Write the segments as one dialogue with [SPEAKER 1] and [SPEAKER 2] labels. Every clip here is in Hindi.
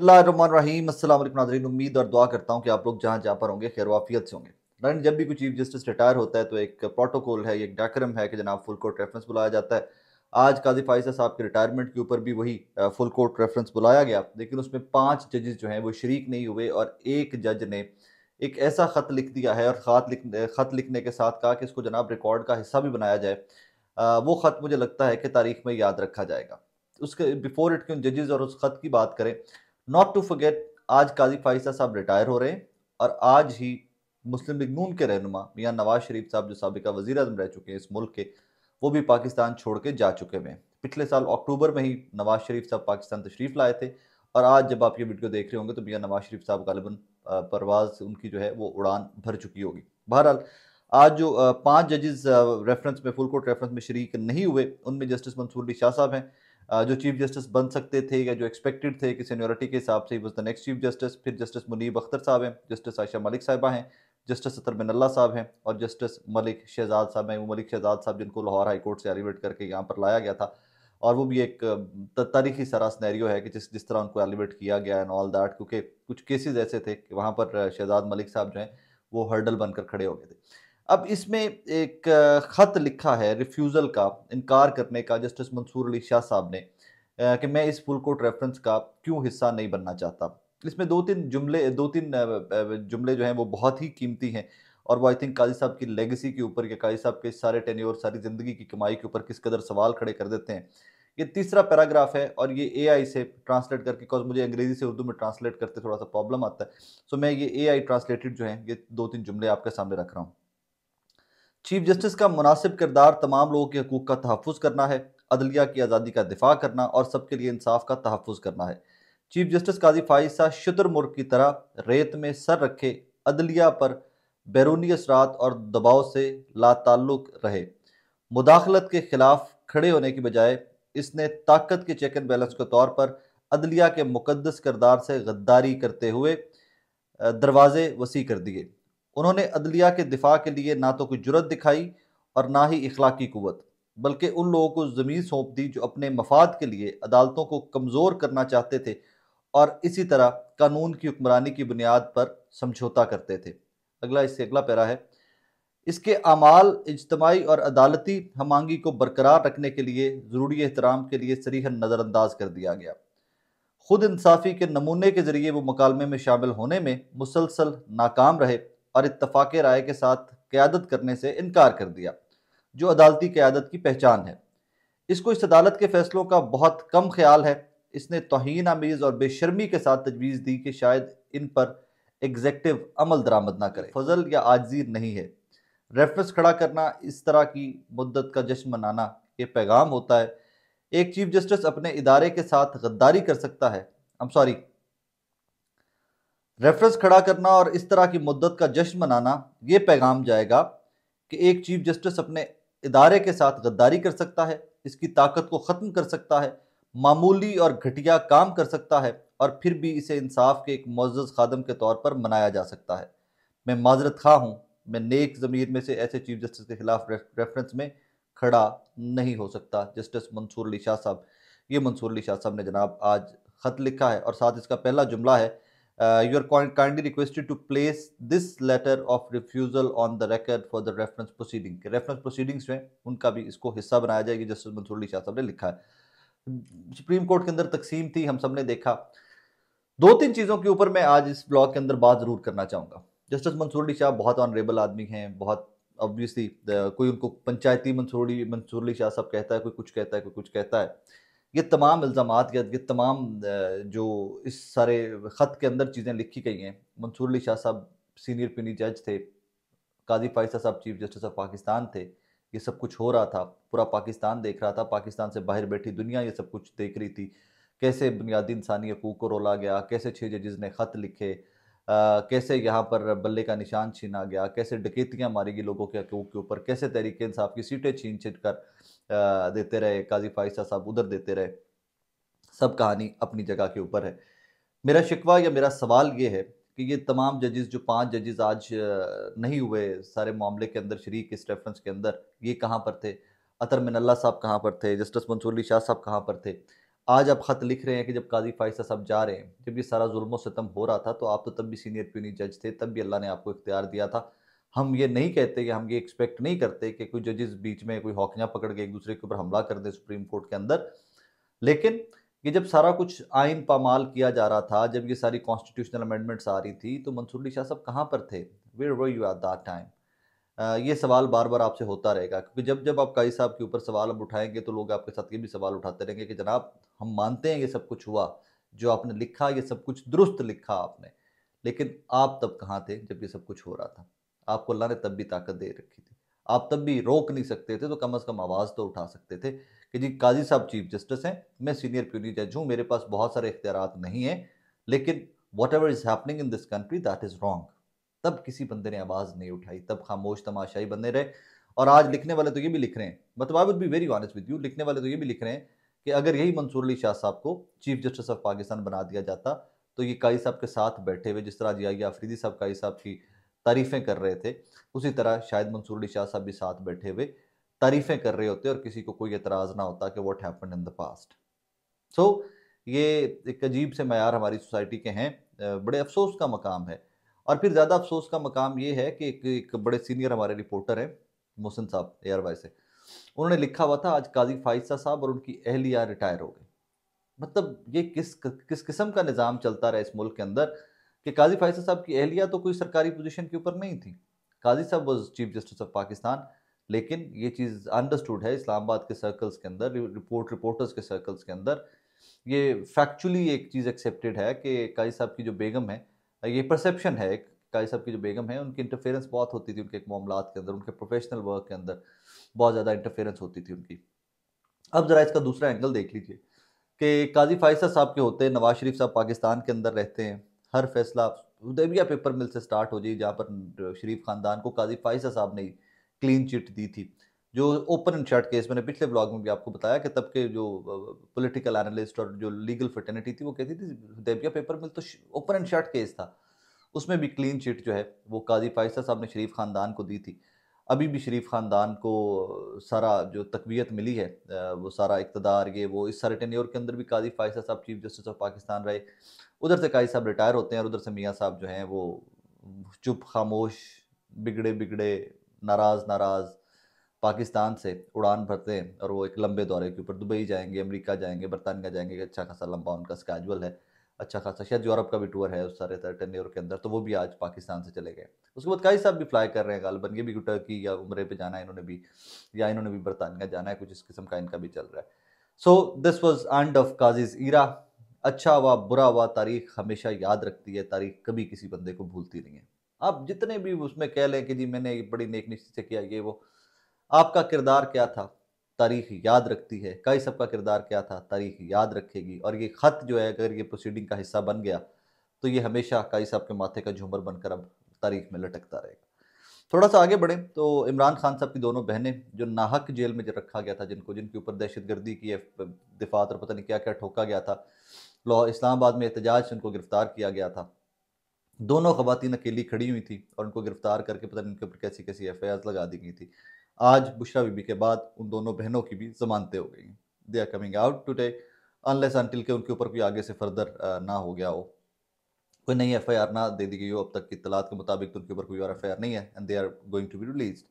[SPEAKER 1] बिस्मिल्लाहिर्रहमानिर्रहीम। अस्सलाम वालेकुम नाज़रीन, उम्मीद और दुआ करता हूँ कि आप लोग जहाँ जहाँ पर होंगे खैर वाफियत से होंगे। राइट, जब भी कोई चीफ जस्टिस रिटायर होता है तो एक प्रोटोकॉल है, एक डेकोरम है कि जनाब फुल कोर्ट रेफरेंस बुलाया जाता है। आज काजी फाइजा साहब के रिटायरमेंट के ऊपर भी वही फुल कोर्ट रेफरेंस बुलाया गया, लेकिन उसमें 5 जजेस जो हैं वो शरीक नहीं हुए और एक जज ने एक ऐसा ख़त लिख दिया है और ख़त लिखने के साथ कहा कि इसको जनाब रिकॉर्ड का हिस्सा भी बनाया जाए। वो ख़त मुझे लगता है कि तारीख में याद रखा जाएगा। उसके बिफोर इट के उन जजेस और उस ख़त की बात करें, नॉट टू फॉरगेट, आज काजी फाइजा साहब रिटायर हो रहे हैं और आज ही मुस्लिम लीग नून के रहनुमा मियां नवाज शरीफ साहब जो साबिका वजीर आजम रह चुके हैं इस मुल्क के, वो भी पाकिस्तान छोड़ के जा चुके हैं। पिछले साल अक्टूबर में ही नवाज शरीफ साहब पाकिस्तान तशरीफ लाए थे और आज जब आप ये वीडियो देख रहे होंगे तो मियां नवाज शरीफ साहब गालिबन परवाज उनकी जो है वो उड़ान भर चुकी होगी। बहरहाल आज जो 5 जजेस रेफरेंस में फुल कोर्ट रेफरेंस में शरीक नहीं हुए, उनमें जस्टिस मंसूर अली शाह साहब हैं, जो चीफ जस्टिस बन सकते थे या जो एक्सपेक्टेड थे कि सीनियरिटी के हिसाब से, was the next chief justice. फिर जस्टिस मुनीब अख्तर साहब हैं, जस्टिस आयशा मलिक साहिबा हैं, जस्टिस अतर मिनल्ला साहब हैं और जस्टिस मलिक शहजाद साहब हैं। वो मलिक शहजाद साहब जिनको लाहौर हाई कोर्ट से एलिवेट करके यहाँ पर लाया गया था और वो भी एक तारीखी सारा स्नैरियो है कि जिस जिस तरह उनको एलिवेट किया गया एंड ऑल दैट, क्योंकि कुछ केसेस ऐसे थे कि वहाँ पर शहजाद मलिक साहब जो हैं वो हर्डल बनकर खड़े हो गए थे। अब इसमें एक ख़त लिखा है रिफ्यूज़ल का, इनकार करने का, जस्टिस मंसूर अली शाह साहब ने, कि मैं इस फुल कोर्ट रेफरेंस का क्यों हिस्सा नहीं बनना चाहता। इसमें 2-3 जुमले जो हैं वो बहुत ही कीमती हैं और वो आई थिंक काजी साहब की लेगेसी के ऊपर या काजी साहब के सारे टेन्योर, सारी ज़िंदगी की कमाई के ऊपर किस कदर सवाल खड़े कर देते हैं। ये तीसरा पैराग्राफ है और ये एआई से ट्रांसलेट करके, बिकॉज़ मुझे अंग्रेज़ी से उर्दू में ट्रांसलेट करते थोड़ा सा प्रॉब्लम आता है, सो मैं ये एआई ट्रांसलेटेड जो हैं ये 2-3 जुमले आपके सामने रख रहा हूँ। चीफ जस्टिस का मुनासिब किरदार तमाम लोगों के हकूक़ का तहफ़्फ़ुज़ करना है, अदलिया की आज़ादी का दिफ़ा करना और सबके लिए इंसाफ का तहफ़्फ़ुज़ करना है। चीफ जस्टिस काज़ी फ़ाइज़ शुतुरमुर्ग की तरह रेत में सर रखे अदलिया पर बैरूनी असरात और दबाव से लाताल्लुक़ रहे। मुदाखलत के खिलाफ खड़े होने की बजाय इसने ताकत के चेक एंड बैलेंस के तौर पर अदलिया के मुकद्दस किरदार से गद्दारी करते हुए दरवाजे वसी कर दिए। उन्होंने अदलिया के दिफा के लिए ना तो कोई जुर्रत दिखाई और ना ही इखलाकी कुव्वत, बल्कि उन लोगों को ज़मीन सौंप दी जो अपने मफाद के लिए अदालतों को कमज़ोर करना चाहते थे और इसी तरह कानून की हुक्मरानी की बुनियाद पर समझौता करते थे। इससे अगला पैरा है, इसके अमाल इज्तमाही और अदालती हमांगी को बरकरार रखने के लिए ज़रूरी एहतराम के लिए सरीहन नज़रअंदाज कर दिया गया। खुद इंसाफी के नमूने के जरिए वो मुकालमे में शामिल होने में मुसलसल नाकाम रहे और इत्तफाक राय के साथ क़यादत करने से इनकार कर दिया, जो अदालती क़यादत की पहचान है। इसको इस अदालत के फैसलों का बहुत कम ख्याल है। इसने तौहीन आमीज़ और बेशर्मी के साथ तजवीज़ दी कि शायद इन पर एग्जेक्टिव अमल दरामद ना करे। फजल या आजिज़ी नहीं है। रेफरेंस खड़ा करना, इस तरह की मुद्दत का जश्न मनाना, ये पैगाम होता है। एक चीफ जस्टिस अपने इदारे के साथ गद्दारी कर सकता है, आई एम सॉरी, रेफरेंस खड़ा करना और इस तरह की मुद्दत का जश्न मनाना, ये पैगाम जाएगा कि एक चीफ जस्टिस अपने इदारे के साथ गद्दारी कर सकता है, इसकी ताकत को ख़त्म कर सकता है, मामूली और घटिया काम कर सकता है और फिर भी इसे इंसाफ के एक मुअज़्ज़ज़ खादम के तौर पर मनाया जा सकता है। मैं माजरत खा हूँ, मैं नेक ज़मीर में से ऐसे चीफ जस्टिस के खिलाफ रेफरेंस में खड़ा नहीं हो सकता। जस्टिस मंसूर अली शाह साहब, ये मंसूर अली शाह साहब ने जनाब आज ख़त लिखा है और साथ इसका पहला जुमला है, you are kindly requested to place this letter of refusal on the record for the reference proceeding. Reference proceedings जो हैं उनका भी इसको हिस्सा बनाया जाएगी। जस्टिस मंसूर अली शाह साहब ने लिखा है। सुप्रीम कोर्ट के अंदर तकसीम थी, हम सब ने देखा। 2-3 चीज़ों के ऊपर मैं आज इस ब्लॉग के अंदर बात ज़रूर करना चाहूँगा। जस्टिस मंसूर अली शाह बहुत ऑनरेबल आदमी हैं, बहुत ऑब्वियसली कोई उनको पंचायती मंसूर अली शाह साहब कहता है, कोई कुछ कहता है, कोई कुछ कहता है। ये तमाम इल्ज़ामात या ये तमाम जो इस सारे ख़त के अंदर चीज़ें लिखी गई हैं, मंसूर अली शाह साहब सीनियर पीनी जज थे, काज़ी फ़ाइज़ साहब चीफ जस्टिस ऑफ पाकिस्तान थे। ये सब कुछ हो रहा था, पूरा पाकिस्तान देख रहा था, पाकिस्तान से बाहर बैठी दुनिया ये सब कुछ देख रही थी। कैसे बुनियादी इंसानी हकूक़ को रोला गया, कैसे 6 जजेस ने ख़त लिखे, कैसे यहाँ पर बल्ले का निशान छीना गया, कैसे डकैतियाँ मारी गई लोगों के हकूक़ के ऊपर, कैसे तहरीक इंसाफ की सीटें छीन-छीन कर देते रहे, काज़ी फ़ाइज़ साहब उधर देते रहे। सब कहानी अपनी जगह के ऊपर है। मेरा शिकवा या मेरा सवाल ये है कि ये तमाम जजेस, जो 5 जजेस आज नहीं हुए सारे मामले के अंदर शरीक इस रेफरेंस के अंदर, ये कहाँ पर थे? अतर मिनल्ला साहब कहाँ पर थे? जस्टिस मंसूर अली शाह साहब कहाँ पर थे? आज आप ख़त लिख रहे हैं कि जब काज़ी फ़ाइज़ साहब जा रहे हैं, जब ये सारा ज़ुल्म-ओ-सितम हो रहा था, तो आप तो तब भी सीनियर प्यूनी जज थे, तब भी अल्लाह ने आपको इख्तियार दिया था। हम ये नहीं कहते कि हम ये एक्सपेक्ट नहीं करते कि कोई जजेस बीच में कोई हौकनियाँ पकड़ के एक-दूसरे के ऊपर हमला कर दें सुप्रीम कोर्ट के अंदर। लेकिन ये जब सारा कुछ आइन पामाल किया जा रहा था, जब ये सारी कॉन्स्टिट्यूशनल अमेंडमेंट्स आ रही थी, तो मंसूर अली शाह साहब कहाँ पर थे? Where were you at that time? ये सवाल बार-बार आपसे होता रहेगा क्योंकि जब-जब आप काज़ी साहब के ऊपर सवाल अब उठाएँगे तो लोग आपके साथ ये भी सवाल उठाते रहेंगे कि जनाब हम मानते हैं ये सब कुछ हुआ, जो आपने लिखा ये सब कुछ दुरुस्त लिखा आपने, लेकिन आप तब कहाँ थे जब ये सब कुछ हो रहा था? आपको अल्लाह ने तब भी ताकत दे रखी थी। आप तब भी रोक नहीं सकते थे तो कम से कम आवाज़ तो उठा सकते थे कि जी काज़ी साहब चीफ जस्टिस हैं, मैं सीनियर प्यूनी जज हूँ, मेरे पास बहुत सारे इख्तियारात नहीं हैं, लेकिन whatever is happening in this country that is wrong. तब किसी बंदे ने आवाज़ नहीं उठाई, तब खामोश तमाशाई बने रहे और आज लिखने वाले तो ये भी लिख रहे हैं, मतलब I would be very honest with you, लिखने वाले तो ये भी लिख रहे हैं कि अगर यही मंसूर अली शाह साहब को चीफ जस्टिस ऑफ पाकिस्तान बना दिया जाता, तो ये काज़ी साहब के साथ बैठे हुए जिस तरह जिया अफरीदी साहब काज़ी साहब की तारीफ़ें कर रहे थे, उसी तरह शायद मंसूर अली शाह साहब भी साथ बैठे हुए तारीफ़ें कर रहे होते और किसी को कोई एतराज़ ना होता कि what happened in the past. So ये एक अजीब से मयार हमारी सोसाइटी के हैं, बड़े अफ़सोस का मकाम है। और फिर ज़्यादा अफ़सोस का मकाम ये है कि एक बड़े सीनियर हमारे रिपोर्टर हैं, मोहसिन साहब एयरवाई से, उन्होंने लिखा हुआ था आज काज़ी फ़ाइज़ा साहब और उनकी अहलिया रिटायर हो गई। मतलब ये किस किस्म का निज़ाम चलता रहा इस मुल्क के अंदर कि काज़ी फ़ाइज़ा साहब की अहलिया तो कोई सरकारी पोज़ीशन के ऊपर नहीं थी। काज़ी साहब was chief justice of Pakistan, लेकिन ये चीज़ अंडरस्टूड है इस्लामाबाद के सर्कल्स के अंदर, रिपोर्टर्स के सर्कल्स के अंदर ये फैक्चुअली एक चीज़ एक्सेप्टेड है कि काज़ी साहब की जो बेगम है, ये परसेप्शन है एक, काज़ी साहब की जो बेगम है, उनकी इंटरफेरेंस बहुत होती थी उनके मामलात के अंदर, उनके प्रोफ़ेशनल वर्क के अंदर बहुत ज़्यादा इंटरफेरेंस होती थी उनकी। अब ज़रा इसका दूसरा एंगल देख लीजिए कि काज़ी फ़ाइज़ा साहब के होते, नवाज़ शरीफ साहब पाकिस्तान के अंदर रहते हैं, हर फैसला हुदैबिया पेपर मिल से स्टार्ट हो जाए जहाँ पर शरीफ ख़ानदान को काज़ी फ़ाइज़ा साहब ने क्लीन चिट दी थी। जो ओपन एंड शट केस, मैंने पिछले व्लॉग में भी आपको बताया कि तब के जो पॉलिटिकल एनालिस्ट और जो लीगल फ्रेटर्निटी थी वो कहती थी हुदैबिया पेपर मिल तो ओपन एंड शट केस था। उसमें भी क्लीन चिट जो है वो काज़ी फ़ाइज़ा साहब ने शरीफ ख़ानदान को दी थी। अभी भी शरीफ ख़ानदान को सारा जो तक़वियत मिली है, वो सारा इक़्तिदार ये वो इस सारे टेन्योर के अंदर भी काज़ी फ़ाइज़ा साहब चीफ़ जस्टिस ऑफ पाकिस्तान रहे। उधर से काज़ी साहब रिटायर होते हैं और उधर से मियाँ साहब जो हैं वो चुप खामोश, बिगड़े-बिगड़े, नाराज़-नाराज़ पाकिस्तान से उड़ान भरते हैं और वो एक लंबे दौरे के ऊपर दुबई जाएँगे, अमेरिका जाएँगे, बरतानिया जाएँगे, अच्छा खासा लंबा उनका स्केड्यूल है। अच्छा खासा शायद यूरोप का भी टूर है उस सारे टेन्योर के अंदर, तो वो भी आज पाकिस्तान से चले गए। उसके बाद काज़ी साहब भी फ्लाई कर रहे हैं गालिबन, ये भी टर्की या उम्रे पे जाना है इन्होंने भी, या इन्होंने भी बरतानिया जाना है, कुछ इस किस्म का इनका भी चल रहा है। So this was end of Qazi's era. अच्छा हुआ, बुरा हुआ, तारीख़ हमेशा याद रखती है, तारीख़ कभी किसी बंदे को भूलती नहीं है। आप जितने भी उसमें कह लें कि जी मैंने ये बड़ी नेक-नियति से किया ये वो, आपका किरदार क्या था? तारीख़ याद रखती है। काई साहब का किरदार क्या था? तारीख़ याद रखेगी और ये ख़त जो है अगर ये प्रोसीडिंग का हिस्सा बन गया, तो ये हमेशा काई साहब के माथे का झूमर बनकर अब तारीख़ में लटकता रहेगा। थोड़ा-सा आगे बढ़ें तो इमरान खान साहब की दोनों बहनें जो नाहक जेल में जो रखा गया था जिनके ऊपर दहशतगर्दी की दिफ़ात और पता नहीं क्या-क्या ठोका गया था। इस्लामाबाद में एहतजाज से उनको गिरफ़्तार किया गया था। दोनों ख़वातीन अकेली खड़ी हुई थी और उनको गिरफ़्तार करके पता नहीं उनके ऊपर कैसी-कैसी एफ़आईआर्स लगा दी गई थी। आज बुशरा बीबी के बाद उन दोनों बहनों की भी ज़मानतें हो गई हैं। They are coming out today unless until के उनके ऊपर कोई आगे से फ़र्दर ना हो गया हो। कोई नई एफ़आईआर ना दे दी गई हो अब तक की इत्तलात के मुताबिक, तो उनके ऊपर कोई और एफ़आईआर नहीं है and they are going to be released.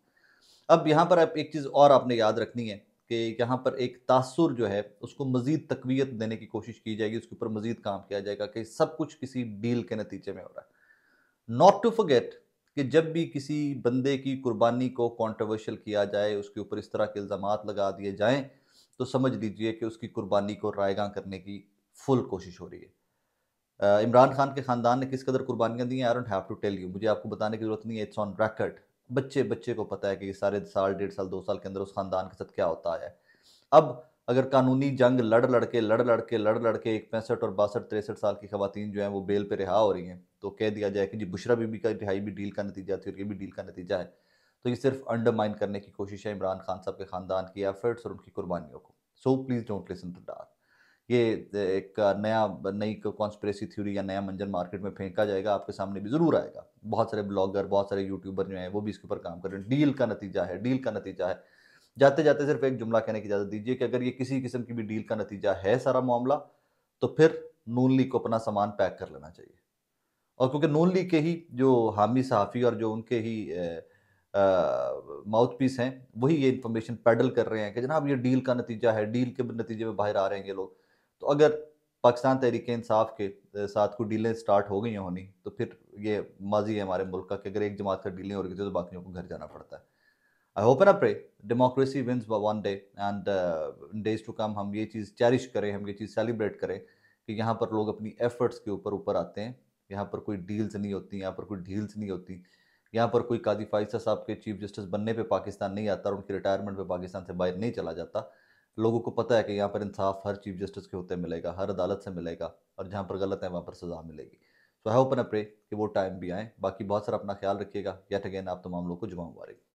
[SPEAKER 1] अब यहाँ पर आप एक चीज़ और आपने याद रखनी है कि यहाँ पर एक तासुर जो है उसको मज़ीद तक़वियत देने की कोशिश की जाएगी, उसके ऊपर मज़ीद काम किया जाएगा कि सब कुछ किसी डील के नतीजे में हो रहा है। नॉट टू फ़ॉरगेट कि जब भी किसी बंदे की कुर्बानी को कंट्रोवर्शियल किया जाए, उसके ऊपर इस तरह के इल्ज़ामात लगा दिए जाएँ, तो समझ लीजिए कि उसकी कुर्बानी को रायगां करने की फुल कोशिश हो रही है। इमरान खान के ख़ानदान ने किस कदर कुर्बानियाँ दी हैं, I don't have to tell you, मुझे आपको बताने की ज़रूरत नहीं है, इट्स ऑन रिकॉर्ड। बच्चे-बच्चे को पता है कि सारे साल, डेढ़ साल, 2 साल के अंदर उस ख़ानदान के साथ क्या होता आया है। अब अगर कानूनी जंग लड़-लड़ के एक 65 और 62-63 साल की ख़वातीन जो हैं वो बेल पे रिहा हो रही हैं, तो कह दिया जाए कि जी बुशरा बीबी का रिहाई भी डील का नतीजा थी और ये भी डील का नतीजा है। तो ये सिर्फ़ अंडरमाइन करने की कोशिश है इमरान खान साहब के ख़ानदान की एफ़र्ट्स और उनकी कुर्बानियों को। So please don't listen to that. ये एक नई कॉन्स्पिरेसी थ्योरी या नया मंजर मार्केट में फेंका जाएगा, आपके सामने भी ज़रूर आएगा। बहुत सारे ब्लॉगर, बहुत सारे यूट्यूबर जो हैं, वो भी इसके ऊपर काम कर रहे हैं। डील का नतीजा है, डील का नतीजा है। जाते जाते सिर्फ एक जुमला कहने की इजाज़त दीजिए कि अगर ये किसी किस्म की भी डील का नतीजा है सारा मामला, तो फिर नून लीग को अपना सामान पैक कर लेना चाहिए। और क्योंकि नून लीग के ही जो हामी सहाफ़ी और जो उनके ही माउथ पीस हैं, वही ये इन्फॉर्मेशन पेडल कर रहे हैं कि जनाब ये डील का नतीजा है, डील के नतीजे में बाहर आ रहे हैं ये लोग। तो अगर पाकिस्तान तहरीक-ए-इंसाफ के साथ कोई डीलें स्टार्ट हो गई हैं होनी, तो फिर ये माज़ी है हमारे मुल्क का कि अगर एक जमात से डीलें हो रही थी, तो बाकियों को घर जाना पड़ता है। I hope and I pray democracy wins one day and in days to come हम ये चीज़ चेरिश करें, हम ये चीज़ सेलिब्रेट करें कि यहाँ पर लोग अपनी एफर्ट्स के ऊपर ऊपर आते हैं। यहाँ पर कोई डील्स नहीं होती, यहाँ पर कोई ढील्स नहीं होती। यहाँ पर कोई काज़ी फ़ाइज़ा साहब के चीफ़ जस्टिस बनने पे पाकिस्तान नहीं आता और उनकी रिटायरमेंट पे पाकिस्तान से बाहर नहीं चला जाता। लोगों को पता है कि यहाँ पर इंसाफ़ हर चीफ़ जस्टिस के होते मिलेगा, हर अदालत से मिलेगा और जहाँ पर गलत है वहाँ पर सज़ा मिलेगी। So I hope and I pray कि वो टाइम भी आए। बाकी बहुत सारा अपना ख़्याल रखिएगा। येट अगेन आप तमाम लोगों को जुमा मुबारक।